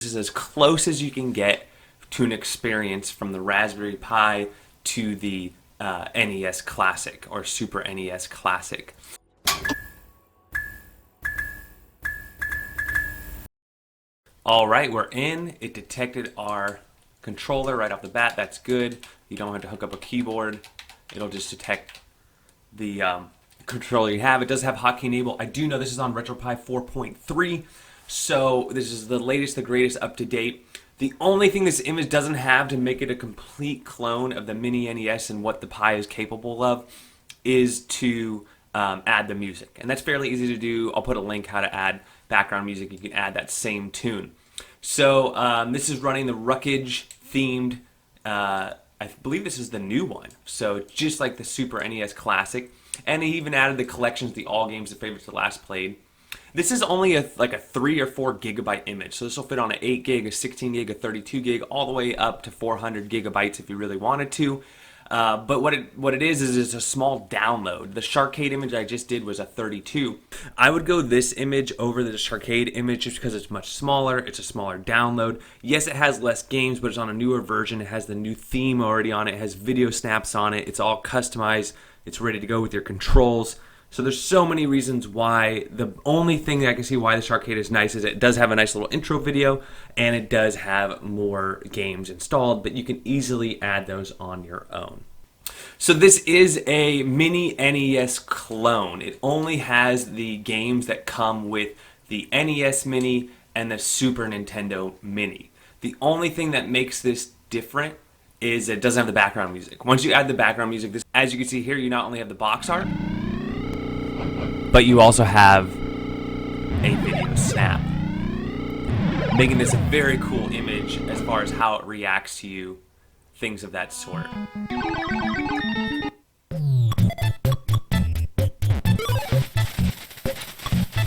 This is as close as you can get to an experience from the Raspberry Pi to the NES Classic or Super NES Classic. Alright, we're in. It detected our controller right off the bat. That's good. You don't have to hook up a keyboard. It'll just detect the controller you have. It does have hotkey enable. I do know this is on RetroPie 4.3, so this is the latest, the greatest, up to date. The only thing this image doesn't have to make it a complete clone of the mini NES and what the Pi is capable of is to add the music. And that's fairly easy to do. I'll put a link how to add background music. You can add that same tune. So this is running the Wreckage themed, I believe this is the new one. So just like the Super NES Classic. And he even added the collections, the all games, the favorites, the last played. This is only like a 3 or 4 gigabyte image. So this will fit on an 8 gig, a 16 gig, a 32 gig, all the way up to 400 gigabytes if you really wanted to. But what it is it's a small download. The Sharkade image I just did was a 32. I would go this image over the Sharkade image just because it's much smaller. It's a smaller download. Yes, it has less games, but it's on a newer version. It has the new theme already on it. It has video snaps on it. It's all customized. It's ready to go with your controls. So there's so many reasons why. The only thing that I can see why the Sharkade is nice is it does have a nice little intro video, and it does have more games installed, but you can easily add those on your own. So this is a mini NES clone. It only has the games that come with the NES Mini and the Super Nintendo Mini. The only thing that makes this different is it doesn't have the background music. Once you add the background music, as you can see here, you not only have the box art, but you also have a video snap, making this a very cool image as far as how it reacts to you, things of that sort.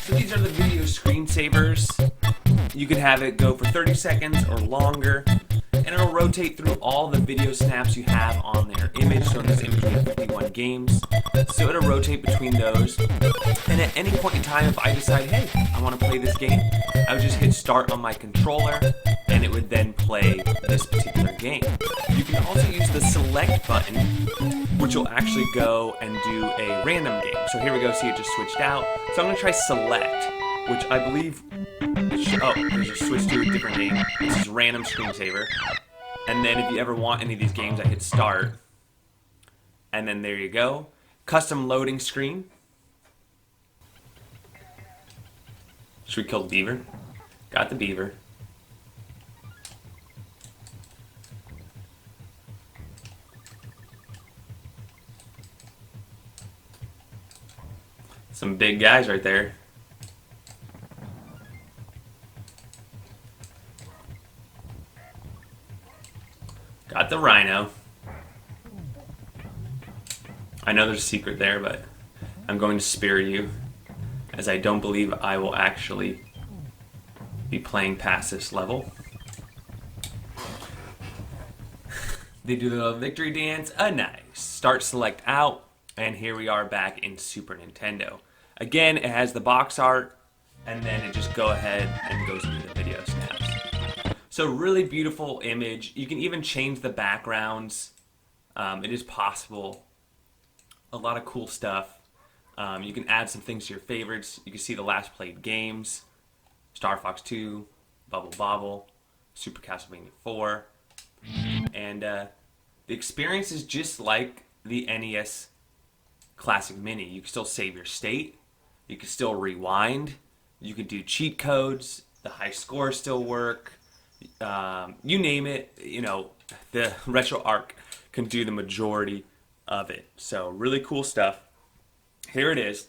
So these are the video screensavers. You can have it go for 30 seconds or longer, and it'll rotate through all the video snaps you have on their image. So in this image we have 51 games. So it'll rotate between those. And at any point in time, if I decide, hey, I want to play this game, I would just hit start on my controller, and it would then play this particular game. You can also use the select button, which will actually go and do a random game. So here we go, see it just switched out. So I'm going to try select, which I believe, it just switched to a different game. This is random screensaver. And then if you ever want any of these games, I hit start. And then there you go. Custom loading screen. Should we kill the beaver? Got the beaver. Some big guys right there. Got the rhino. I know there's a secret there, but I'm going to spare you, as I don't believe I will actually be playing past this level. They do the little victory dance. Nice. Start select out, and here we are back in Super Nintendo. Again, it has the box art, and then it just go ahead and goes into the video snaps. So really beautiful image. You can even change the backgrounds. It is possible. A lot of cool stuff. You can add some things to your favorites. You can see the last played games. Star Fox 2, Bubble Bobble, Super Castlevania 4. And the experience is just like the NES Classic Mini. You can still save your state. You can still rewind. You can do cheat codes. The high scores still work. You name it, the RetroArch can do the majority of it. So really cool stuff. Here it is.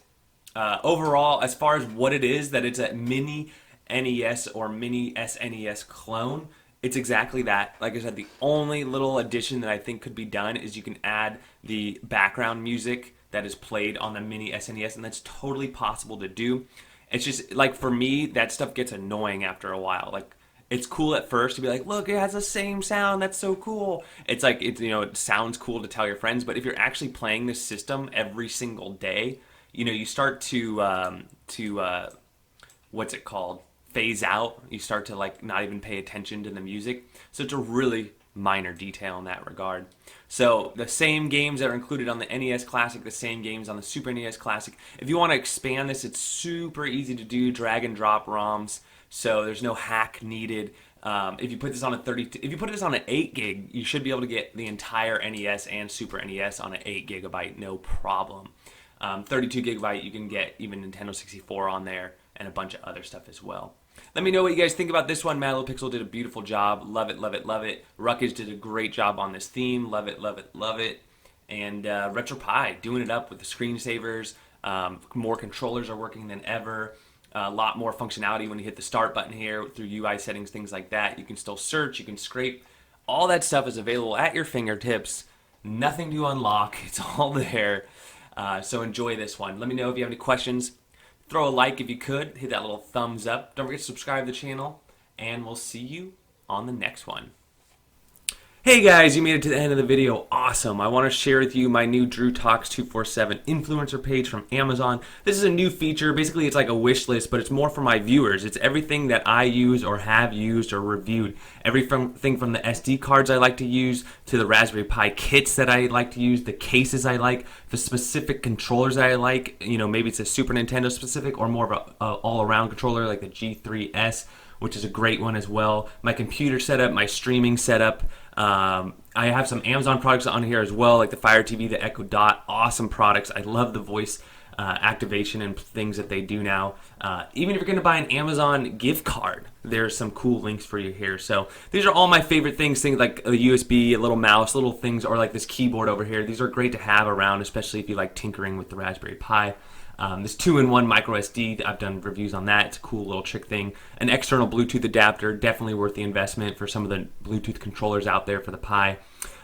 Overall, as far as what it is, that it's a mini NES or mini SNES clone, it's exactly that. Like I said, the only little addition that I think could be done is you can add the background music that is played on the mini SNES, and that's totally possible to do. It's just, like, for me, that stuff gets annoying after a while. Like, it's cool at first to be like, look, it has the same sound, that's so cool. It's like, it sounds cool to tell your friends, but if you're actually playing this system every single day, you start to what's it called? phase out. You start to like not even pay attention to the music. So it's a really minor detail in that regard. So the same games that are included on the NES Classic, the same games on the Super NES Classic. If you want to expand this, it's super easy to do, drag and drop ROMs. So there's no hack needed. If you put this on a 32, if you put this on an 8 gig, you should be able to get the entire NES and Super NES on an 8 gigabyte, no problem. 32 gigabyte, you can get even Nintendo 64 on there and a bunch of other stuff as well. Let me know what you guys think about this one. MadlittlePixel did a beautiful job. Love it, love it, love it. Ruckus did a great job on this theme. Love it, love it, love it. And RetroPie doing it up with the screensavers. More controllers are working than ever. A lot more functionality when you hit the start button here through UI settings, things like that. You can still search, you can scrape. All that stuff is available at your fingertips. Nothing to unlock. It's all there. So enjoy this one. Let me know if you have any questions. Throw a like if you could. Hit that little thumbs up. Don't forget to subscribe to the channel. And we'll see you on the next one. Hey guys, you made it to the end of the video. Awesome. I want to share with you my new Drew Talks 247 influencer page from Amazon. This is a new feature. Basically, it's like a wish list, but it's more for my viewers. It's everything that I use or have used or reviewed. Everything from the SD cards I like to use to the Raspberry Pi kits that I like to use, the cases I like, the specific controllers that I like. You know, maybe it's a Super Nintendo specific or more of a all-around controller like the G3S, which is a great one as well. My computer setup, my streaming setup. I have some Amazon products on here as well, like the Fire TV, the Echo Dot. Awesome products. I love the voice activation and things that they do now. Even if you're going to buy an Amazon gift card, there's some cool links for you here. So these are all my favorite things like a USB, a little mouse, little things, or like this keyboard over here. These are great to have around, especially if you like tinkering with the Raspberry Pi. This 2-in-1 micro SD, I've done reviews on that. It's a cool little trick thing. An external Bluetooth adapter, definitely worth the investment for some of the Bluetooth controllers out there for the Pi.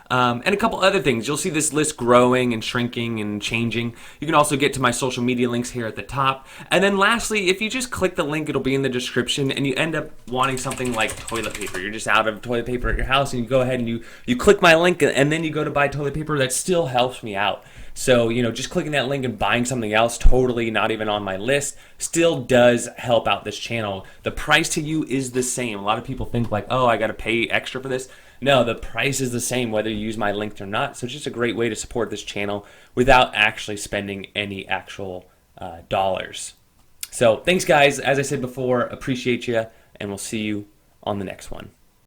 And a couple other things. You'll see this list growing and shrinking and changing. You can also get to my social media links here at the top. And then lastly, if you just click the link, it'll be in the description, and you end up wanting something like toilet paper. You're just out of toilet paper at your house, and you go ahead and you click my link, and then you go to buy toilet paper. That still helps me out. So, you know, just clicking that link and buying something else, totally not even on my list, still does help out this channel. The price to you is the same. A lot of people think like, oh, I got to pay extra for this. No, the price is the same whether you use my link or not. So it's just a great way to support this channel without actually spending any actual dollars. So thanks, guys. As I said before, appreciate you, and we'll see you on the next one.